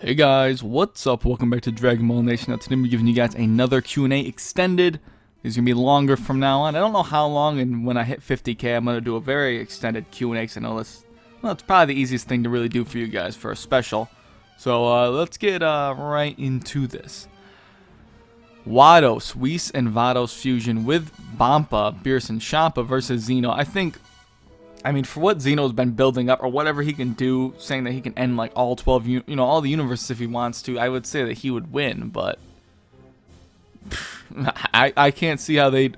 Hey guys, what's up? Welcome back to Dragon Ball Nation. Now today I'm giving you guys another Q&A extended. It's going to be longer from now on. I don't know how long, and when I hit 50k I'm going to do a very extended Q&A because I know this, well, it's probably the easiest thing to really do for you guys for a special. So let's get right into this. Wados, Whis and Vados fusion with Bampa, Beerus and Champa versus Zeno. I mean, for what Zeno's been building up, or whatever he can do, saying that he can end like all 12, all the universes if he wants to, I would say that he would win, but I can't see how they'd.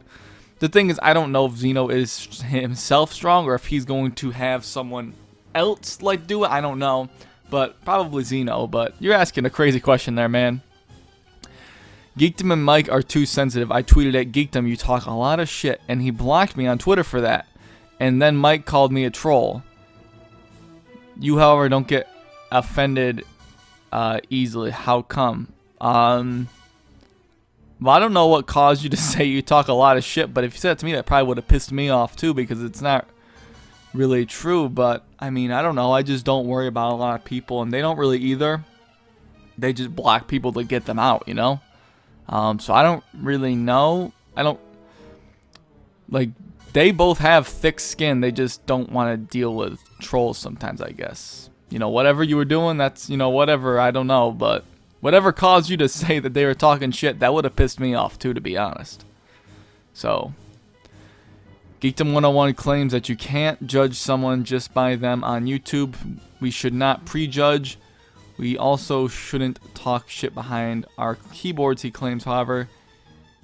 The thing is, I don't know if Zeno is himself strong, or if he's going to have someone else like do it. I don't know, but probably Zeno. But you're asking a crazy question there, man. Geekdom and Mike are too sensitive. I tweeted at Geekdom, you talk a lot of shit, and he blocked me on Twitter for that. And then Mike called me a troll. You, however, don't get offended easily. How come? Well, I don't know what caused you to say you talk a lot of shit, but if you said it to me, that probably would have pissed me off too, because it's not really true. But, I mean, I don't know. I just don't worry about a lot of people, and they don't really either. They just block people to get them out, you know? So I don't really know. They both have thick skin. They just don't want to deal with trolls sometimes, I guess. Whatever you were doing, that's, whatever, I don't know. But whatever caused you to say that they were talking shit, that would have pissed me off too, to be honest. So, Geekdom 101 claims that you can't judge someone just by them on YouTube. We should not prejudge. We also shouldn't talk shit behind our keyboards, he claims, however.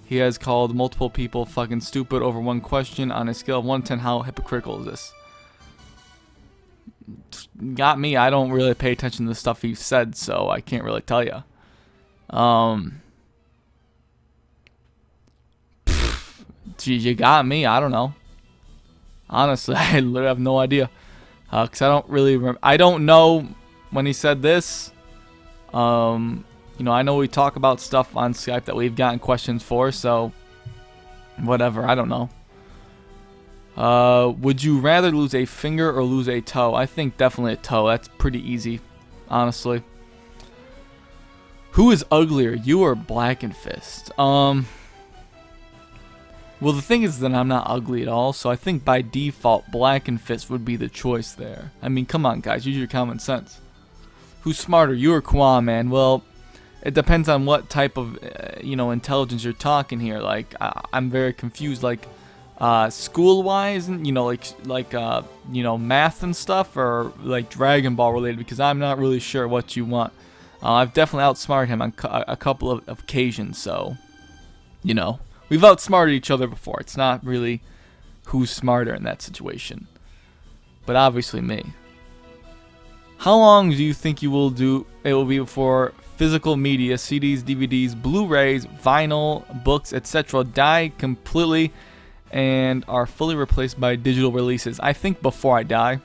He has called multiple people fucking stupid over one question. On a scale of 1 to 10, how hypocritical is this? Got me. I don't really pay attention to the stuff he said, so I can't really tell you. Gee, you got me. I don't know. Honestly, I literally have no idea. Because I don't really remember. I don't know when he said this. I know we talk about stuff on Skype that we've gotten questions for, so whatever, I don't know. Would you rather lose a finger or lose a toe? I think definitely a toe. That's pretty easy, honestly. Who is uglier, you or Black and Fist? Well, the thing is that I'm not ugly at all, so I think by default Black and Fist would be the choice there. I mean, come on, guys, use your common sense. Who's smarter, you or Quan, man? Well, it depends on what type of, intelligence you're talking here. Like, I'm very confused. Like, school-wise, math and stuff, or like Dragon Ball related, because I'm not really sure what you want. I've definitely outsmarted him on a couple of occasions, so, we've outsmarted each other before. It's not really who's smarter in that situation, but obviously me. How long do you think it will be before physical media, CDs, DVDs, Blu-rays, vinyl, books, etc. die completely and are fully replaced by digital releases? I think before I die.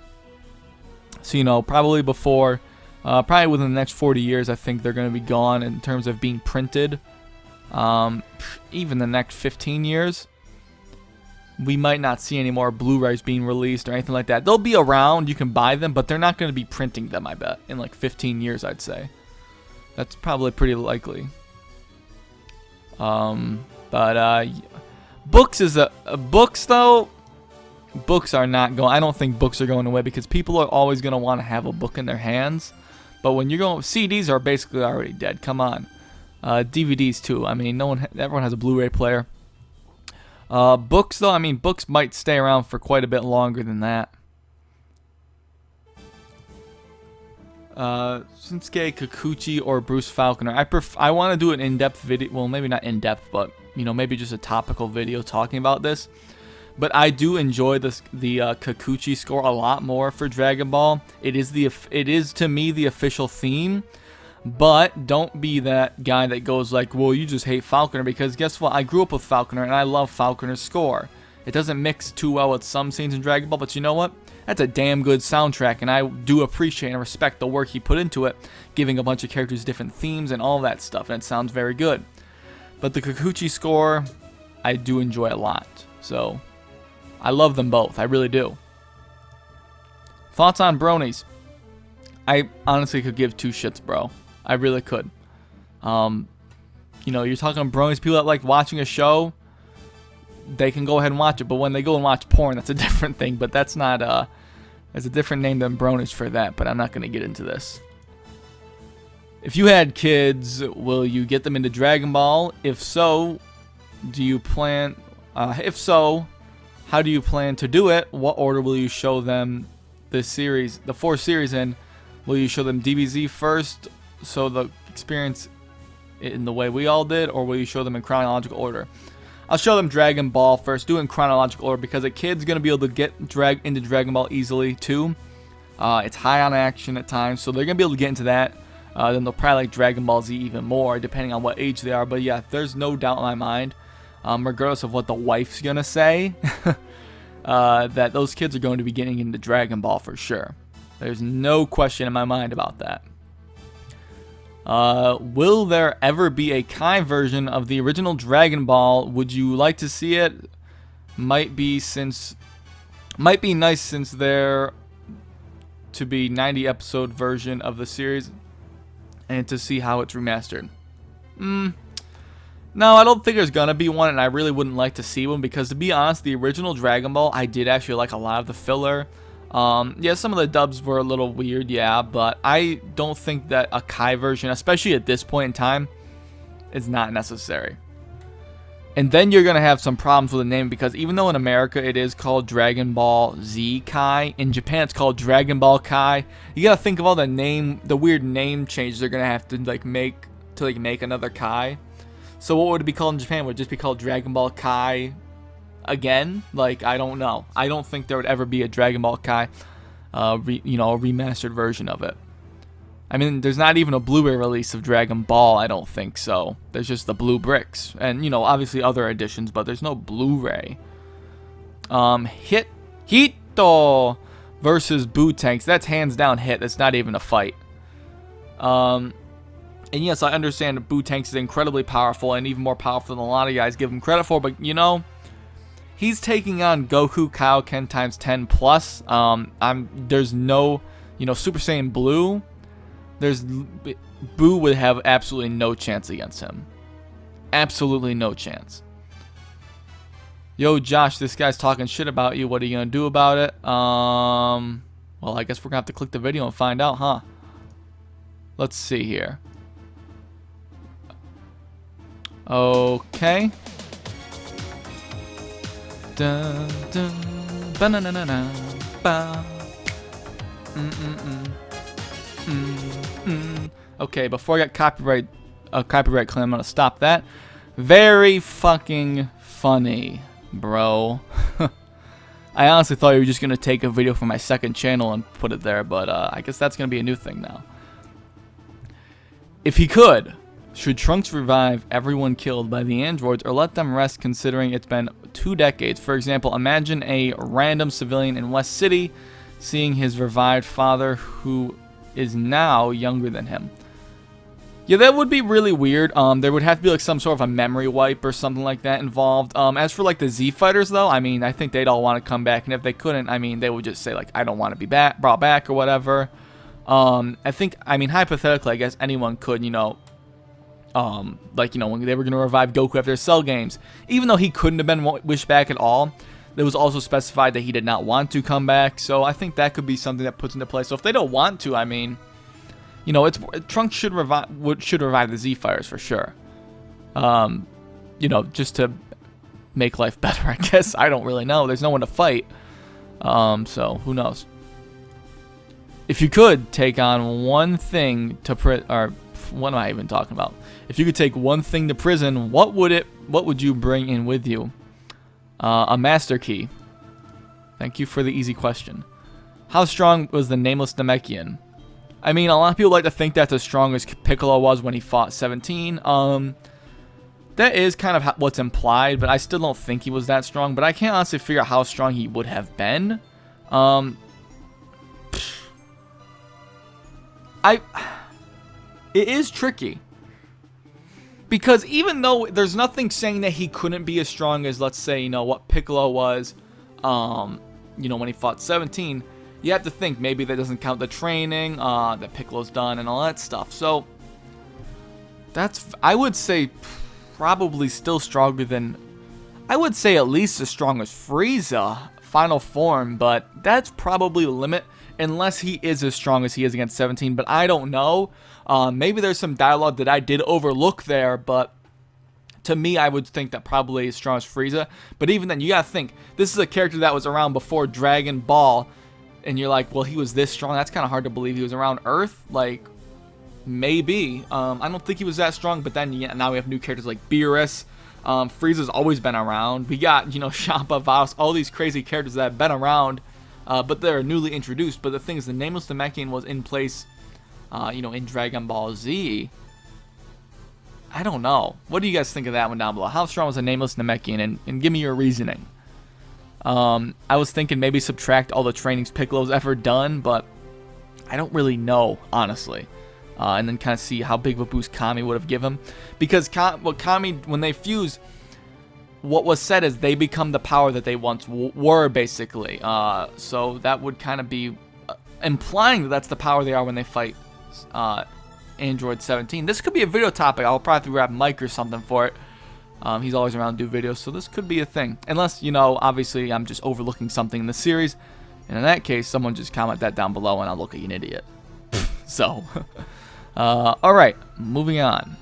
So, probably before, probably within the next 40 years, I think they're going to be gone in terms of being printed. Even the next 15 years. We might not see any more Blu-rays being released or anything like that. They'll be around, you can buy them, but they're not going to be printing them, I bet, in like 15 years, I'd say. That's probably pretty likely. Books though, books are not going. I don't think books are going away, because people are always going to want to have a book in their hands. But when you're going, CDs are basically already dead. Come on, DVDs too. I mean, everyone has a Blu-ray player. Books though, I mean, books might stay around for quite a bit longer than that. Shinsuke Kikuchi or Bruce Falconer. I want to do an in-depth video. Well, maybe not in-depth, but maybe just a topical video talking about this. But I do enjoy the Kikuchi score a lot more for Dragon Ball. It is to me the official theme. But don't be that guy that goes like, well, you just hate Falconer, because guess what? I grew up with Falconer, and I love Falconer's score. It doesn't mix too well with some scenes in Dragon Ball, but you know what? That's a damn good soundtrack, and I do appreciate and respect the work he put into it, giving a bunch of characters different themes and all that stuff, and it sounds very good. But the Kikuchi score, I do enjoy a lot. So, I love them both. I really do. Thoughts on bronies? I honestly could give two shits, bro. I really could. You know, you're talking to bronies, people that like watching a show, they can go ahead and watch it. But when they go and watch porn, that's a different thing. But that's not, there's a different name than bronies for that. But I'm not going to get into this. If you had kids, will you get them into Dragon Ball? If so, do you plan, if so, how do you plan to do it? What order will you show them the series, the 4 series in? Will you show them DBZ first, so the experience in the way we all did, or will you show them in chronological order? I'll show them Dragon Ball first, do it in chronological order, because a kid's going to be able to get into Dragon Ball easily, too. It's high on action at times, so they're going to be able to get into that. Then they'll probably like Dragon Ball Z even more, depending on what age they are. But yeah, there's no doubt in my mind, regardless of what the wife's going to say, that those kids are going to be getting into Dragon Ball for sure. There's no question in my mind about that. Will there ever be a Kai version of the original Dragon Ball? Would you like to see it? Might be nice since there to be 90 episode version of the series and to see how it's remastered. No, I don't think there's gonna be one, and I really wouldn't like to see one, because to be honest, the original Dragon Ball, I did actually like a lot of the filler. Yeah, some of the dubs were a little weird, yeah, but I don't think that a Kai version, especially at this point in time, is not necessary. And then you're going to have some problems with the name, because even though in America it is called Dragon Ball Z Kai, in Japan it's called Dragon Ball Kai. You got to think of all the weird name changes they're going to have to make another Kai. So what would it be called in Japan? Would it just be called Dragon Ball Kai again? Like, I don't know. I don't think there would ever be a Dragon Ball Kai, a remastered version of it. I mean, there's not even a Blu-ray release of Dragon Ball, I don't think so. There's just the blue bricks. And, obviously other editions, but there's no Blu-ray. Hito versus Boo Tanks. That's hands down Hit. That's not even a fight. And yes, I understand that Boo Tanks is incredibly powerful, and even more powerful than a lot of guys give him credit for, but, he's taking on Goku Kaioken times 10 plus. There's no, Super Saiyan Blue. Boo would have absolutely no chance against him. Absolutely no chance. Yo, Josh, this guy's talking shit about you. What are you gonna do about it? Well, I guess we're gonna have to click the video and find out, huh? Let's see here. Okay. Dun, dun, ba-na-na-na-na, ba. Okay, before I get copyright claim, I'm gonna stop that. Very fucking funny, bro. I honestly thought you were just gonna take a video from my second channel and put it there, but I guess that's gonna be a new thing now. If he could, should Trunks revive everyone killed by the androids, or let them rest, considering it's been 2 decades? For example, imagine a random civilian in West City seeing his revived father, who is now younger than him. Yeah, that would be really weird. There would have to be like some sort of a memory wipe or something like that involved. As for like the Z fighters though, I mean, I think they'd all want to come back, and if they couldn't, I mean, they would just say like, I don't want to be brought back or whatever. I mean, hypothetically, I guess anyone could, when they were going to revive Goku after Cell games, even though he couldn't have been wished back at all, it was also specified that he did not want to come back, so I think that could be something that puts into place. So if they don't want to, I mean, Trunks should revive the Z fighters for sure. Just to make life better, I guess. I don't really know. There's no one to fight, so who knows? If you could take on one thing to what am I even talking about? If you could take one thing to prison, what would you bring in with you? A master key. Thank you for the easy question. How strong was the nameless Namekian? I mean, a lot of people like to think that's as strong as Piccolo was when he fought 17. That is kind of what's implied, but I still don't think he was that strong. But I can't honestly figure out how strong he would have been. It is tricky. Because even though there's nothing saying that he couldn't be as strong as, let's say, what Piccolo was, when he fought 17, you have to think maybe that doesn't count the training that Piccolo's done and all that stuff. So, I would say, probably still stronger than, I would say at least as strong as Frieza, final form, but that's probably the limit, unless he is as strong as he is against 17, but I don't know. Maybe there's some dialogue that I did overlook there, but to me, I would think that probably as strong as Frieza. But even then, you gotta think, this is a character that was around before Dragon Ball, and you're like, well, he was this strong. That's kind of hard to believe. He was around Earth, like, maybe. I don't think he was that strong, but then yeah, now we have new characters like Beerus. Frieza's always been around. We got, you know, Champa, Vados, all these crazy characters that have been around, but they're newly introduced. But the thing is, the Nameless Namekian was in place, you know, in Dragon Ball Z. I don't know. What do you guys think of that one down below? How strong was the Nameless Namekian? And give me your reasoning. I was thinking maybe subtract all the trainings Piccolo's ever done, but I don't really know, honestly. And then kind of see how big of a boost Kami would have given him. Because Kami, when they fuse, what was said is they become the power that they once were, basically. So that would kind of be implying that that's the power they are when they fight Android 17. This could be a video topic. I'll probably have to grab Mike or something for it. He's always around to do videos, so this could be a thing. Unless, you know, obviously I'm just overlooking something in the series. And in that case, someone just comment that down below and I'll look like an idiot. So, alright, moving on.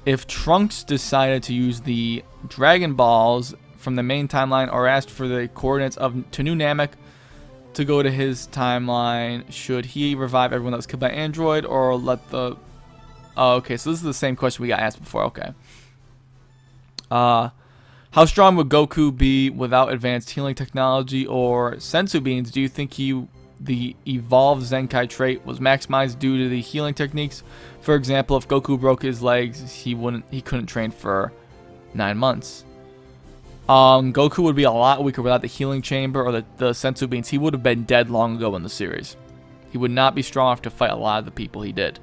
If Trunks decided to use the Dragon Balls from the main timeline or asked for the coordinates to New Namek to go to his timeline, should he revive everyone that was killed by Android or let the... Oh, okay, so this is the same question we got asked before. Okay. How strong would Goku be without advanced healing technology or sensu beans? Do you think the evolved Zenkai trait was maximized due to the healing techniques? For example, if Goku broke his legs, he couldn't train for 9 months. Goku would be a lot weaker without the healing chamber or the sensu beans. He would have been dead long ago in the series. He would not be strong enough to fight a lot of the people he did.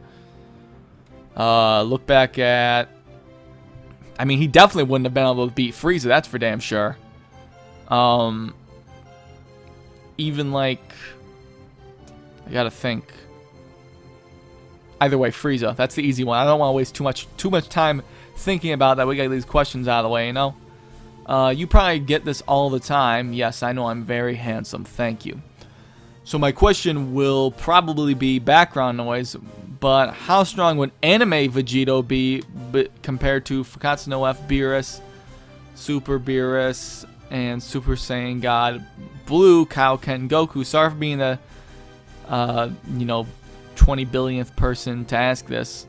Look back at... I mean, he definitely wouldn't have been able to beat Frieza, that's for damn sure. Even like... I gotta think. Either way, Frieza. That's the easy one. I don't want to waste too much time thinking about that. We got these questions out of the way, you know? You probably get this all the time. Yes, I know I'm very handsome. Thank you. So my question will probably be background noise, but how strong would anime Vegito be compared to Fakatsu no F, Beerus, Super Beerus, and Super Saiyan God Blue, Kaioken Goku? Sorry for being the, you know, 20 billionth person to ask this.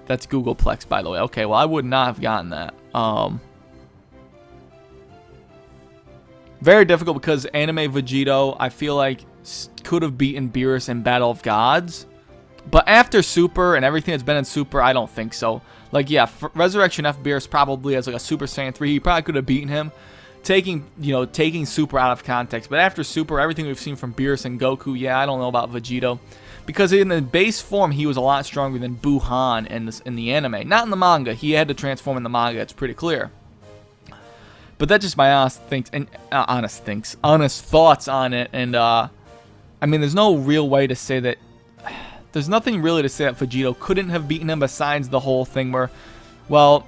That's Googleplex, by the way. Okay, well, I would not have gotten that. Very difficult because anime Vegito, I feel like, could have beaten Beerus in Battle of Gods. But after Super and everything that's been in Super, I don't think so. Like, yeah, Resurrection F Beerus probably as like a Super Saiyan 3, he probably could have beaten him. Taking Super out of context. But after Super, everything we've seen from Beerus and Goku, yeah, I don't know about Vegito. Because in the base form, he was a lot stronger than Buhan in the anime. Not in the manga. He had to transform in the manga. It's pretty clear. But that's just my honest thoughts on it. And, I mean, there's no real way to say that... There's nothing really to say that Vegito couldn't have beaten him besides the whole thing where, well,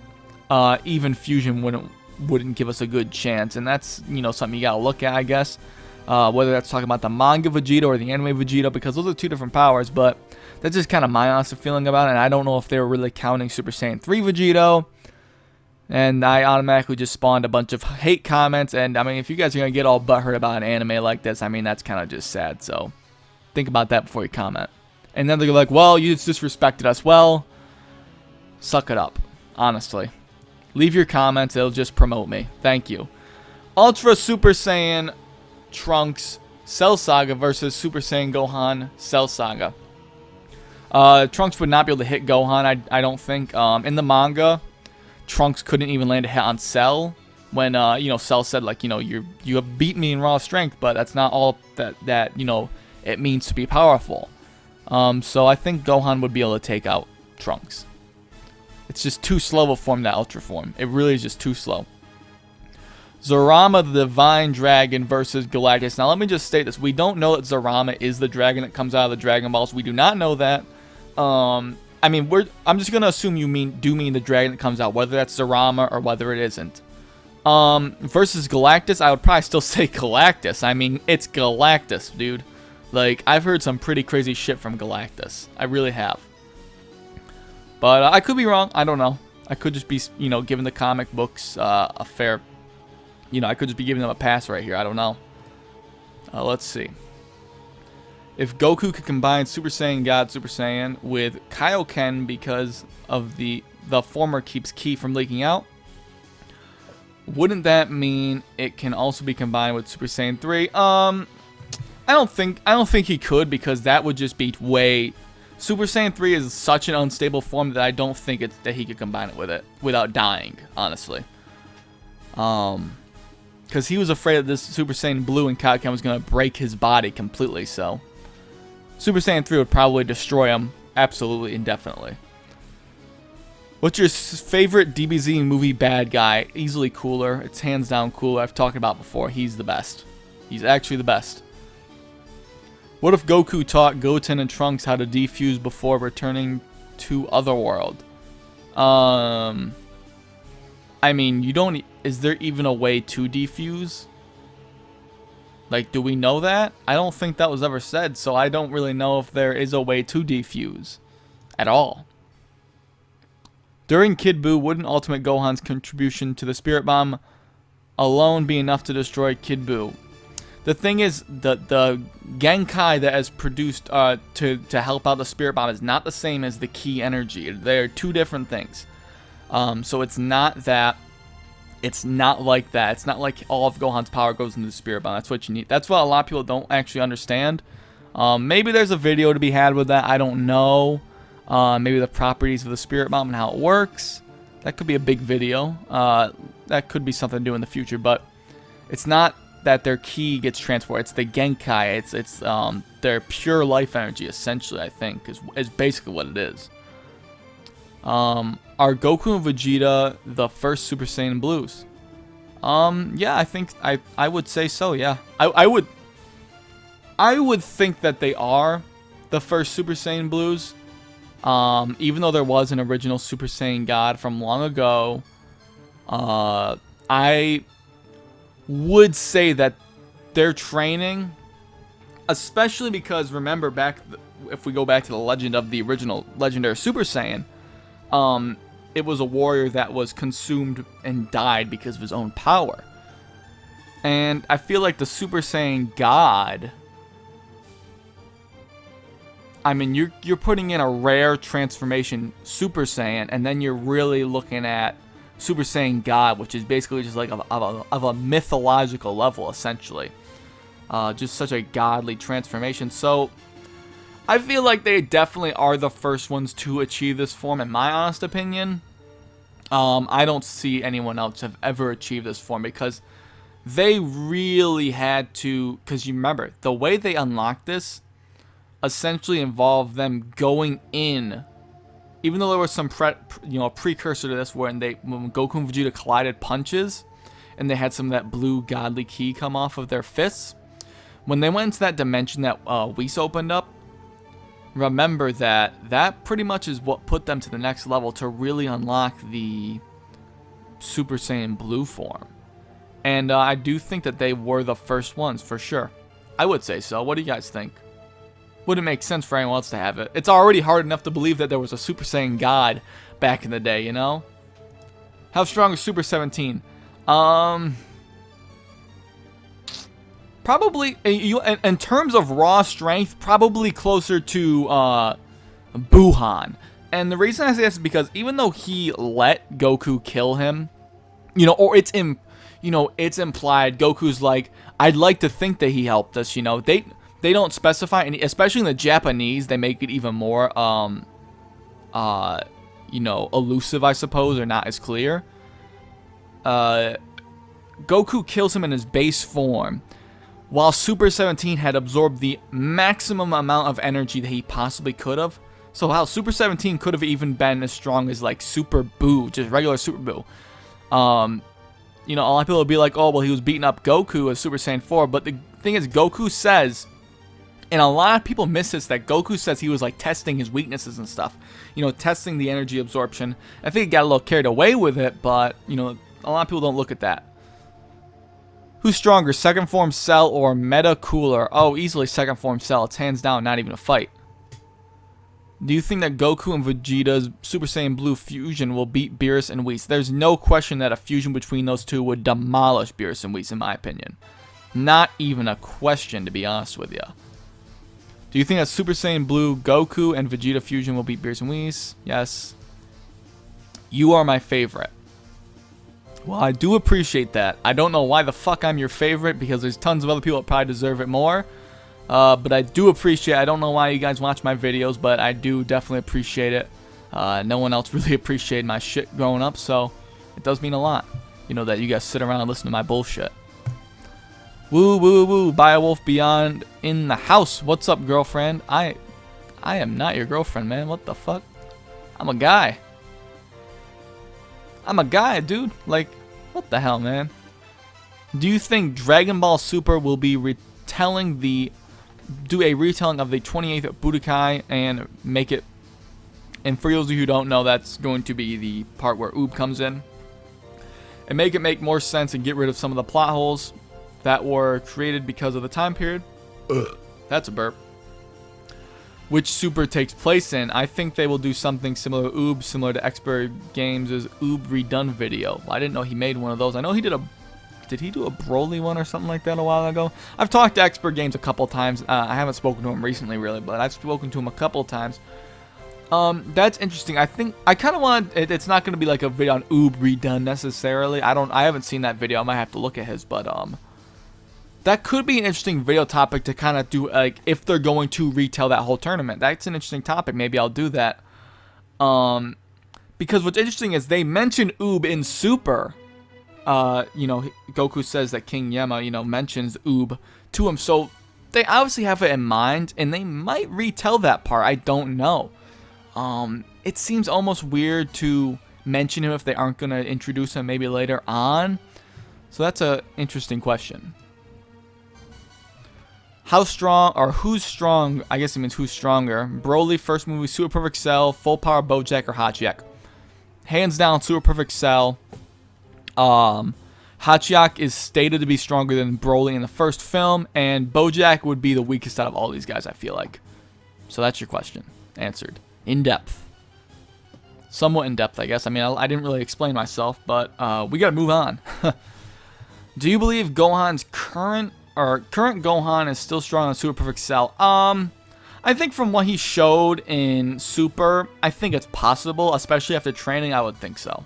even fusion wouldn't give us a good chance. And that's, you know, something you gotta look at, I guess. Whether that's talking about the manga Vegito or the anime Vegito, because those are two different powers. But that's just kind of my honest feeling about it. And I don't know if they were really counting Super Saiyan 3 Vegito. And I automatically just spawned a bunch of hate comments. And, I mean, if you guys are going to get all butthurt about an anime like this, I mean, that's kind of just sad. So, think about that before you comment. And then they're like, well, you disrespected us. Well, suck it up, honestly. Leave your comments. It'll just promote me. Thank you. Ultra Super Saiyan Trunks Cell Saga versus Super Saiyan Gohan Cell Saga. Trunks would not be able to hit Gohan, I don't think. In the manga... Trunks couldn't even land a hit on Cell when, you know, Cell said, like, you know, you have beat me in raw strength, but that's not all that, you know, it means to be powerful. So I think Gohan would be able to take out Trunks. It's just too slow a form, that Ultra form. It really is just too slow. Zorama the Divine Dragon versus Galactus. Now, let me just state this. We don't know that Zorama is the dragon that comes out of the Dragon Balls. We do not know that. I mean, I'm just gonna assume you mean the dragon that comes out, whether that's Zerama or whether it isn't. Versus Galactus, I would probably still say Galactus. I mean, it's Galactus, dude. Like, I've heard some pretty crazy shit from Galactus. I really have. But I could be wrong. I don't know. I could just be, you know, giving the comic books a fair, you know, I could just be giving them a pass right here. I don't know. Let's see. If Goku could combine Super Saiyan God Super Saiyan with Kaioken because of the former keeps ki from leaking out, wouldn't that mean it can also be combined with Super Saiyan 3? I don't think he could, because that would just be way. Super Saiyan 3 is such an unstable form that I don't think that he could combine it with it without dying, honestly. Because he was afraid that this Super Saiyan Blue and Kaioken was going to break his body completely, so Super Saiyan 3 would probably destroy him absolutely indefinitely. What's your favorite DBZ movie bad guy? Easily Cooler. It's hands down Cooler. I've talked about before. He's the best. He's actually the best. What if Goku taught Goten and Trunks how to defuse before returning to Otherworld? I mean, you don't. Is there even a way to defuse? Like, do we know that? I don't think that was ever said, so I don't really know if there is a way to defuse at all. During Kid Buu, wouldn't Ultimate Gohan's contribution to the Spirit Bomb alone be enough to destroy Kid Buu? The thing is, the Genkai that is produced to help out the Spirit Bomb is not the same as the Ki energy. They're two different things. So it's not that. It's not like that. It's not like all of Gohan's power goes into the Spirit Bomb. That's what you need. That's what a lot of people don't actually understand. Maybe there's a video to be had with that. I don't know. Maybe the properties of the Spirit Bomb and how it works. That could be a big video. That could be something to do in the future. But it's not that their ki gets transported. It's the Genkai. It's their pure life energy, essentially, I think, is basically what it is. Are Goku and Vegeta the first Super Saiyan Blues? Yeah, I think I would say so, yeah. I would think that they are the first Super Saiyan Blues. Even though there was an original Super Saiyan God from long ago, I would say that their training, especially because, remember, if we go back to the legend of the original legendary Super Saiyan, it was a warrior that was consumed and died because of his own power. And I feel like the Super Saiyan God, I mean, you're putting in a rare transformation Super Saiyan, and then you're really looking at Super Saiyan God, which is basically just like of a mythological level, essentially. Just such a godly transformation. So I feel like they definitely are the first ones to achieve this form, in my honest opinion. I don't see anyone else have ever achieved this form, because they really had to, because you remember, the way they unlocked this essentially involved them going in, even though there was some precursor to this when Goku and Vegeta collided punches, and they had some of that blue godly ki come off of their fists. When they went into that dimension that Whis opened up, remember that pretty much is what put them to the next level to really unlock the Super Saiyan Blue form. And I do think that they were the first ones, for sure. I would say so. What do you guys think? Wouldn't make sense for anyone else to have it. It's already hard enough to believe that there was a Super Saiyan God back in the day, you know? How strong is Super 17? Probably, in terms of raw strength, probably closer to Buhan. And the reason I say this is because even though he let Goku kill him, or it's implied, Goku's like, I'd like to think that he helped us, They don't specify, and especially in the Japanese, they make it even more, elusive, I suppose, or not as clear. Goku kills him in his base form, while Super 17 had absorbed the maximum amount of energy that he possibly could have. So how Super 17 could have even been as strong as like Super Buu, just regular Super Buu. A lot of people would be like, oh, well, he was beating up Goku as Super Saiyan 4, but the thing is, Goku says And a lot of people miss this, that Goku says he was like testing his weaknesses and stuff. You know, testing the energy absorption. I think he got a little carried away with it, but, you know, a lot of people don't look at that. Who's stronger, second form Cell or Meta Cooler? Oh, easily second form Cell. It's hands down, not even a fight. Do you think that Goku and Vegeta's Super Saiyan Blue fusion will beat Beerus and Whis? There's no question that a fusion between those two would demolish Beerus and Whis, in my opinion. Not even a question, to be honest with you. Do you think that Super Saiyan Blue Goku and Vegeta fusion will beat Beerus and Whis? Yes. You are my favorite. Well, I do appreciate that. I don't know why the fuck I'm your favorite, because there's tons of other people that probably deserve it more. But I do appreciate it. I don't know why you guys watch my videos, but I do definitely appreciate it. No one else really appreciated my shit growing up, so it does mean a lot. You know, that you guys sit around and listen to my bullshit. Woo, woo, woo. Biowolf Beyond in the house. What's up, girlfriend? I am not your girlfriend, man. What the fuck? I'm a guy. I'm a guy, dude. Like, what the hell, man? Do you think Dragon Ball Super will be do a retelling of the 28th Budokai and make it, and for those of you who don't know, that's going to be the part where Oob comes in, and make it make more sense and get rid of some of the plot holes that were created because of the time period? That's a burp. Which Super takes place in? I think they will do something similar to Oob, similar to Expert Games' Oob Redone video. I didn't know he made one of those. I know he did he do a Broly one or something like that a while ago? I've talked to Expert Games a couple times. I haven't spoken to him recently, really, but I've spoken to him a couple times. That's interesting. I think I kind of want it's not going to be like a video on Oob Redone necessarily. I haven't seen that video. I might have to look at his, but that could be an interesting video topic to kind of do, like, if they're going to retell that whole tournament. That's an interesting topic. Maybe I'll do that. Because what's interesting is they mentioned Oob in Super. You know, Goku says that King Yama, you know, mentions Oob to him. So they obviously have it in mind, and they might retell that part. I don't know. It seems almost weird to mention him if they aren't going to introduce him maybe later on. So that's an interesting question. How strong, or who's strong, I guess it means who's stronger. Broly, first movie, Super Perfect Cell, Full Power Bojack, or Hachiyak? Hands down, Super Perfect Cell. Hachiyak is stated to be stronger than Broly in the first film, and Bojack would be the weakest out of all these guys, I feel like. So that's your question. Answered. In depth. Somewhat in depth, I guess. I mean, I didn't really explain myself, but we gotta move on. Do you believe Gohan's current Gohan is still strong on Super Perfect Cell? I think from what he showed in Super, I think it's possible, especially after training. I would think so.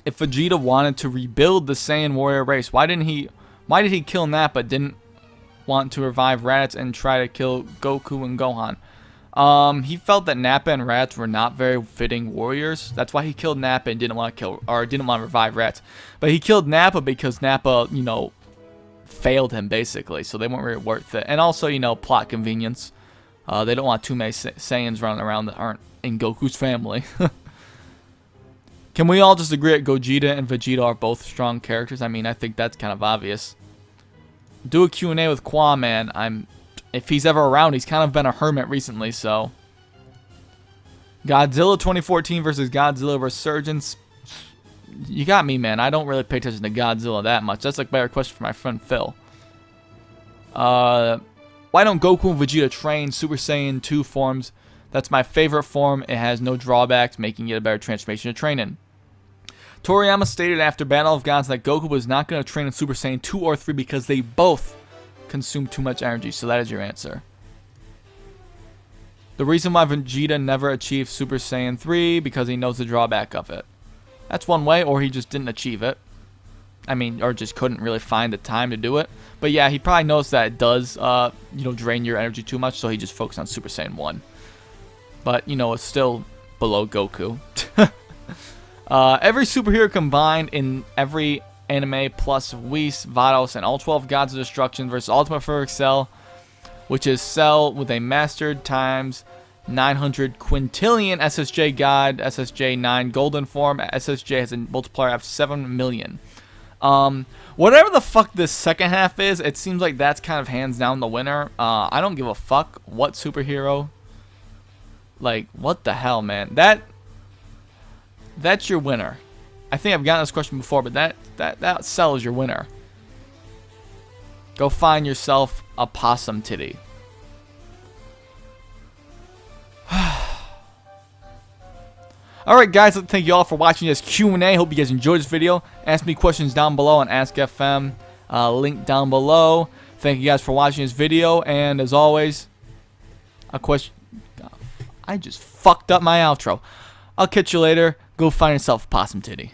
If Vegeta wanted to rebuild the Saiyan warrior race, why did he kill Nappa, didn't want to revive Raditz and try to kill Goku and Gohan? He felt that Nappa and Raditz were not very fitting warriors. That's why he killed Nappa and didn't want to revive Raditz. But he killed Nappa because Nappa, you know, failed him basically, so they weren't really worth it. And also, you know, plot convenience. They don't want too many Saiyans running around that aren't in Goku's family. Can we all just agree that Gogeta and Vegeta are both strong characters? I mean, I think that's kind of obvious. Do a Q&A with Qua, man. If he's ever around, he's kind of been a hermit recently, so. Godzilla 2014 versus Godzilla Resurgence. You got me, man. I don't really pay attention to Godzilla that much. That's like my request for my friend Phil. Why don't Goku and Vegeta train Super Saiyan 2 forms? That's my favorite form. It has no drawbacks, making it a better transformation to train in. Toriyama stated after Battle of Gods that Goku was not going to train in Super Saiyan 2 or 3 because they both consume too much energy. So that is your answer. The reason why Vegeta never achieved Super Saiyan 3 because he knows the drawback of it. That's one way, or he just didn't achieve it. I mean, or just couldn't really find the time to do it. But yeah, he probably knows that it does, you know, drain your energy too much, so he just focused on Super Saiyan 1. But, you know, it's still below Goku. Every superhero combined in every anime plus Whis, Vados, and all 12 Gods of Destruction versus Ultimate Perfect Cell, which is Cell with a mastered times 900 quintillion SSJ God, SSJ 9 golden form. SSJ has a multiplier of 7 million. Whatever the fuck this second half is, it seems like that's kind of hands down the winner. I don't give a fuck what superhero. Like, what the hell, man? That's your winner. I think I've gotten this question before, but that Cell is your winner. Go find yourself a possum titty. Alright guys, thank you all for watching this Q&A. Hope you guys enjoyed this video. Ask me questions down below on Ask FM. Link down below. Thank you guys for watching this video. And as always, a question... I just fucked up my outro. I'll catch you later. Go find yourself a possum titty.